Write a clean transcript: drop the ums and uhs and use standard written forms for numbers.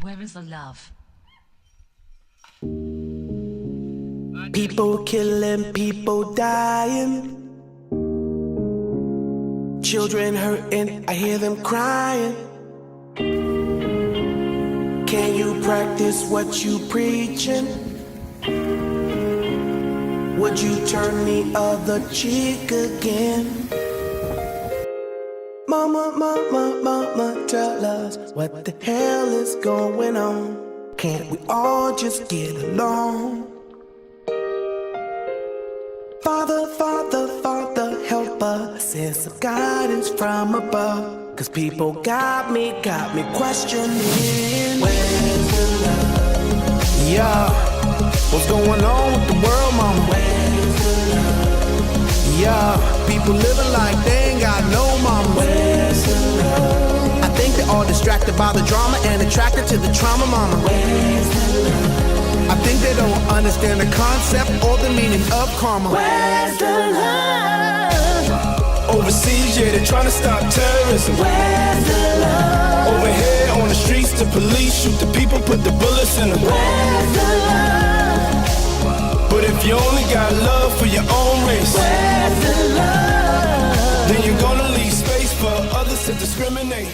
Where is the love? People killing, people dying. Children hurting, I hear them crying. Can you practice what you preaching? Would you turn the other cheek again? Mama, mama, mama, tell us what the hell is going on. Can't we all just get along? Father, Father, Father, help us. Send some guidance from above. Cause people got me questioning. Where's the love? Yeah, what's going on with the world, mama? Where's the love? Yeah, people living like they ain't got no mama. Where's the love? I think they're all distracted by the drama and attracted to the trauma, mama. Where's the love? I think they don't understand the concept or the meaning of karma. Where's the love? Overseas, yeah, they're trying to stop terrorism. Where's the love? Over here on the streets, the police shoot the people, put the bullets in them. Where's the love? But if you only got love for your own race, Where's the love? then you're gonna leave space for others to discriminate.